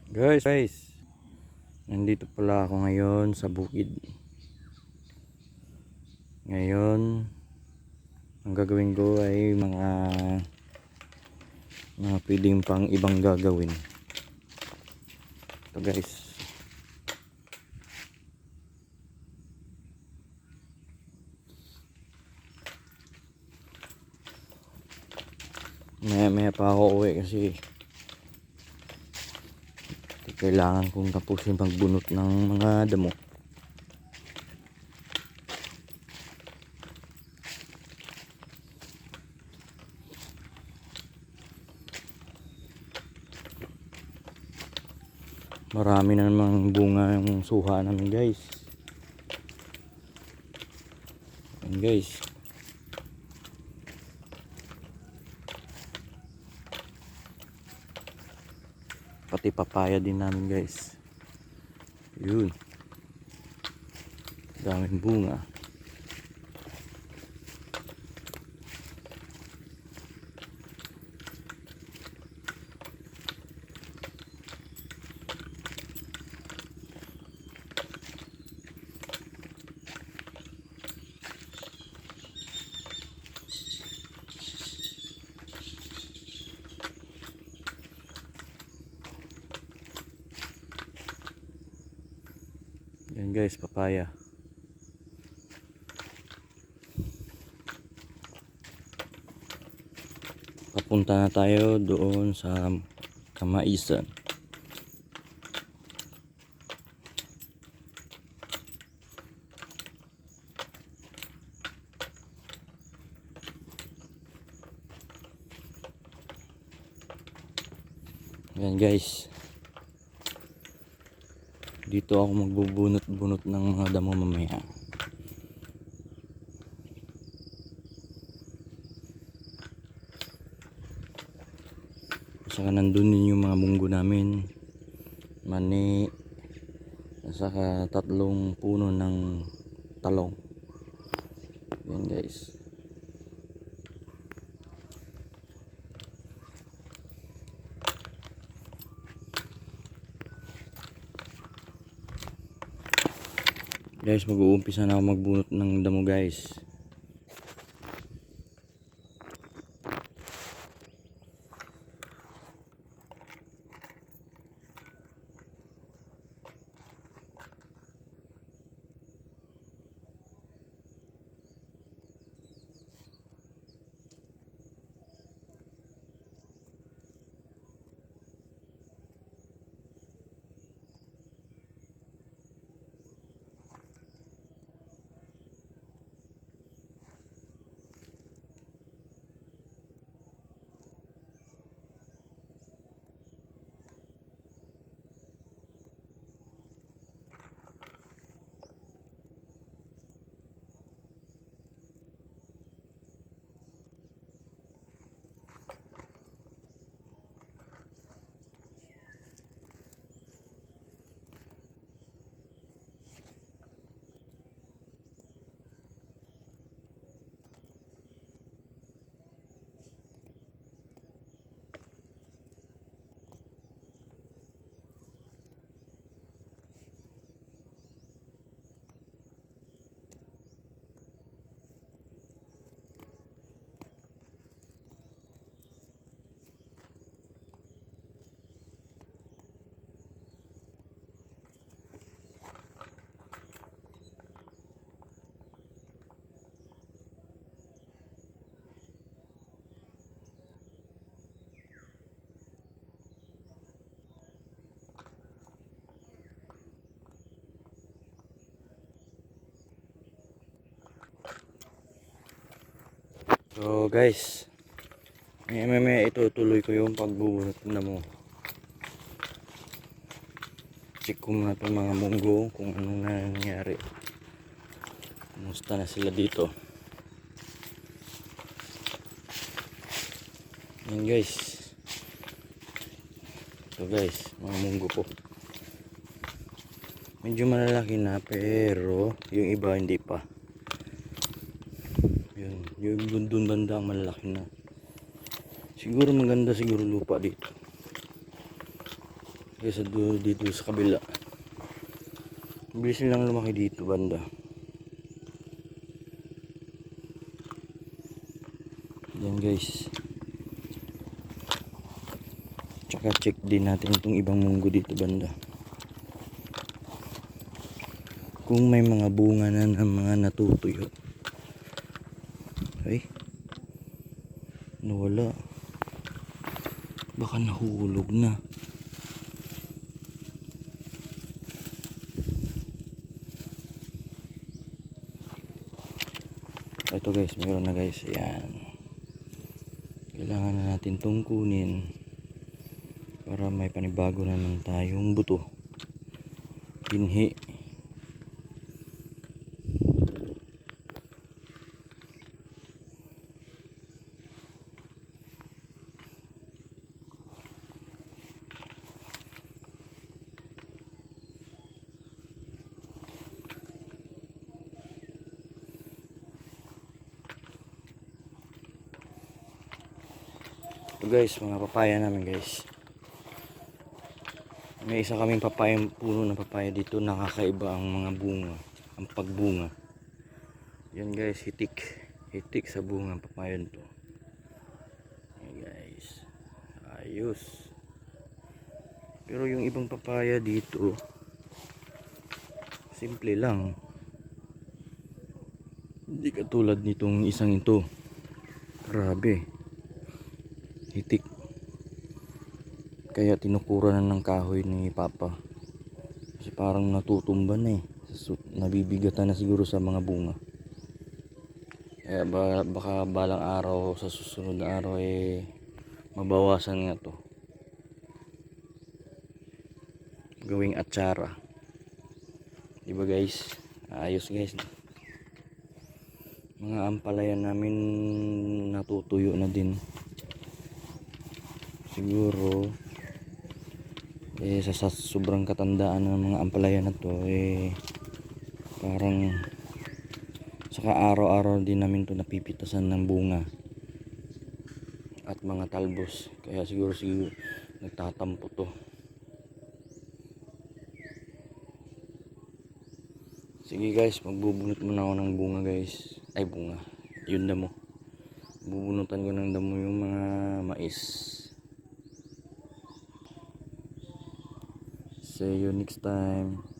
Guys, nandito pala ako ngayon sa bukid. Ngayon, ang gagawin ko ay mga pwedeng pang ibang gagawin. Ito guys. Maya pa ako uwi kasi kailangan kong tapusin pagbunot ng mga damo. Marami na namang bunga yung suha namin guys. Ayan guys. Pati papaya din namin guys. Yun. Daming bunga. Yan guys, papaya. Papunta na tayo doon sa Kamaisan. Yan guys. Dito ako magbubunot-bunot ng mga damo mamaya. Saka nandun din yung mga munggo namin. Mani. Saka 3 puno ng talong. Yan guys. Guys, mag-uumpisa na ako magbunot ng damo guys. So guys, may itutuloy ko yung pagbubunot ng damo. Check ko muna itong mga munggo kung anong nangyari. Kumusta na sila dito. Yan guys. Ito guys, mga munggo ko. Medyo malalaki na pero yung iba hindi pa. Yung dun banda ang malalaki na. Siguro maganda siguro lupa dito. kaysa dito sa kabila. Bilis nilang lumaki dito banda. Yan guys. Tsaka check din natin itong ibang munggo dito banda. Kung may mga bunga na ng mga natutuyo. Ay. Nawala. Baka nahulog na. Ito guys, meron na guys. Ayan. Kailangan na natin itong kunin para may panibago na naman tayong buto. Pinhi. Ito guys, mga papaya namin guys. May isa kaming papaya, puno ng papaya dito. Nakakaiba ang mga bunga, ang pagbunga. Yan guys, hitik. Hitik sa bunga ng papaya nito. Yan guys. Ayos. Pero yung ibang papaya dito, simple lang. Hindi katulad nitong isang ito. Grabe. Hitik. Kaya tinukuran na ng kahoy ni Papa. Kasi parang natutumba na eh. Nabibigatan na siguro sa mga bunga. Kaya baka balang araw, sa susunod na araw eh mabawasan nga to. Gawing atsara. Diba guys? Ayos guys. Mga ampalaya namin natutuyo na din. Siguro sa sobrang katandaan ng mga ampalaya na to parang saka araw-araw din namin to napipitasan ng bunga at mga talbos, kaya siguro nagtatampo to. Sige guys, magbubunot muna ako ng bunga guys. Ay bunga, yun damo. Bubunutan ko ng damo yung mga mais. See you next time.